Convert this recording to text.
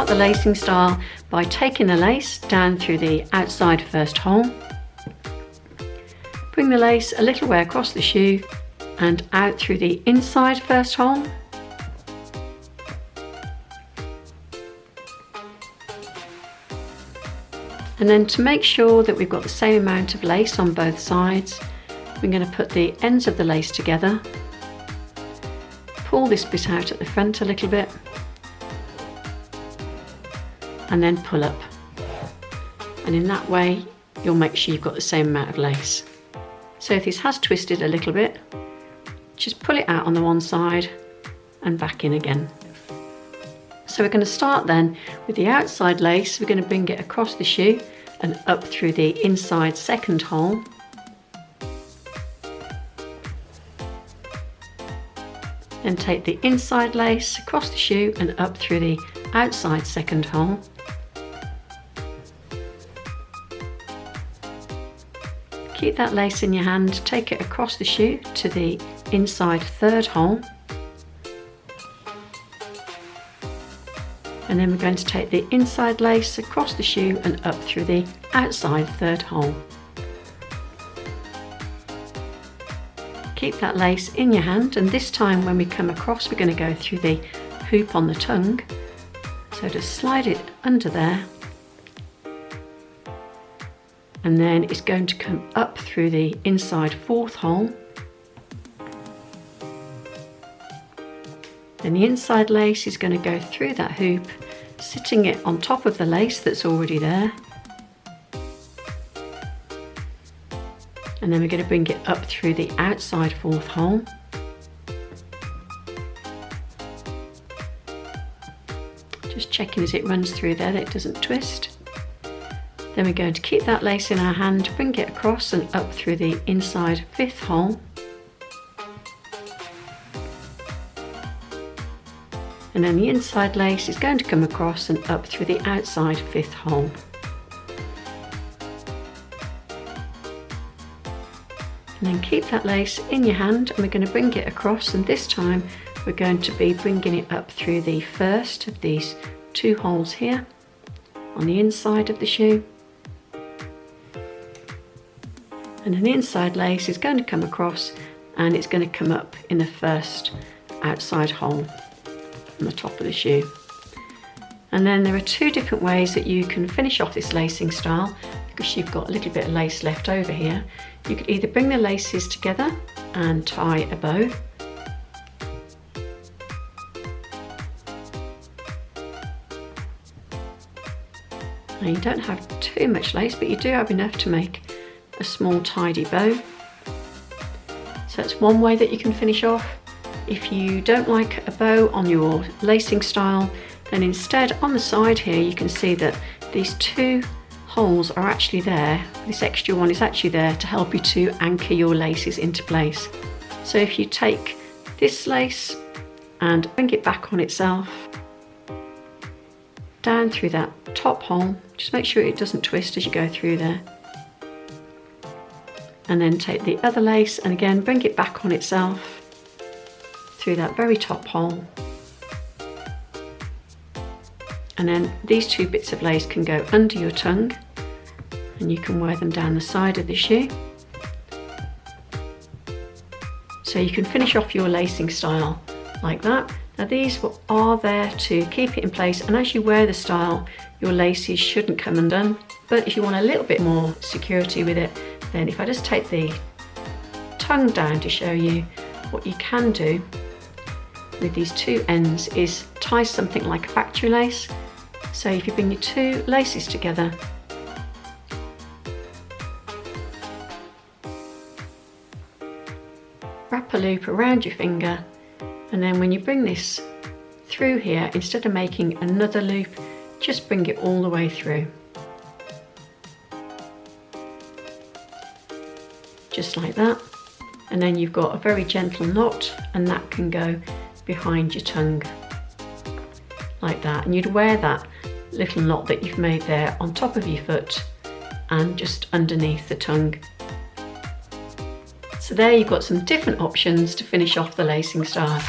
start the lacing style by taking the lace down through the outside first hole. Bring the lace a little way across the shoe and out through the inside first hole. And then to make sure that we've got the same amount of lace on both sides, we're going to put the ends of the lace together, pull this bit out at the front a little bit, and then pull up. And in that way, you'll make sure you've got the same amount of lace. So if this has twisted a little bit, just pull it out on the one side and back in again. So we're going to start then with the outside lace. We're going to bring it across the shoe and up through the inside second hole. Then take the inside lace across the shoe and up through the outside second hole. Keep that lace in your hand, take it across the shoe to the inside third hole. And then we're going to take the inside lace across the shoe and up through the outside third hole. Keep that lace in your hand, and this time when we come across, we're going to go through the hoop on the tongue. So just slide it under there. And then it's going to come up through the inside fourth hole. Then the inside lace is going to go through that hoop, sitting it on top of the lace that's already there. And then we're going to bring it up through the outside fourth hole. Just checking as it runs through there that it doesn't twist. Then we're going to keep that lace in our hand, bring it across and up through the inside fifth hole. And then the inside lace is going to come across and up through the outside fifth hole. And then keep that lace in your hand, and we're going to bring it across, and this time we're going to be bringing it up through the first of these two holes here on the inside of the shoe. And then the inside lace is going to come across and it's going to come up in the first outside hole on the top of the shoe. And then there are two different ways that you can finish off this lacing style, because you've got a little bit of lace left over here. You could either bring the laces together and tie a bow, now you don't have too much lace, but you do have enough to make a small tidy bow. So that's one way that you can finish off. If you don't like a bow on your lacing style, then instead on the side here you can see that these two holes are actually there. This extra one is actually there to help you to anchor your laces into place. So if you take this lace and bring it back on itself, down through that top hole, just make sure it doesn't twist as you go through there. And then take the other lace and again bring it back on itself through that very top hole. And then these two bits of lace can go under your tongue and you can wear them down the side of the shoe. So you can finish off your lacing style like that. Now these are there to keep it in place, and as you wear the style your laces shouldn't come undone. But if you want a little bit more security with it, then if I just take the tongue down to show you, what you can do with these two ends is tie something like a factory lace. So if you bring your two laces together, wrap a loop around your finger, and then when you bring this through here, instead of making another loop, just bring it all the way through. Just like that. And then you've got a very gentle knot, and that can go behind your tongue like that. And you'd wear that little knot that you've made there on top of your foot and just underneath the tongue. So there you've got some different options to finish off the lacing style.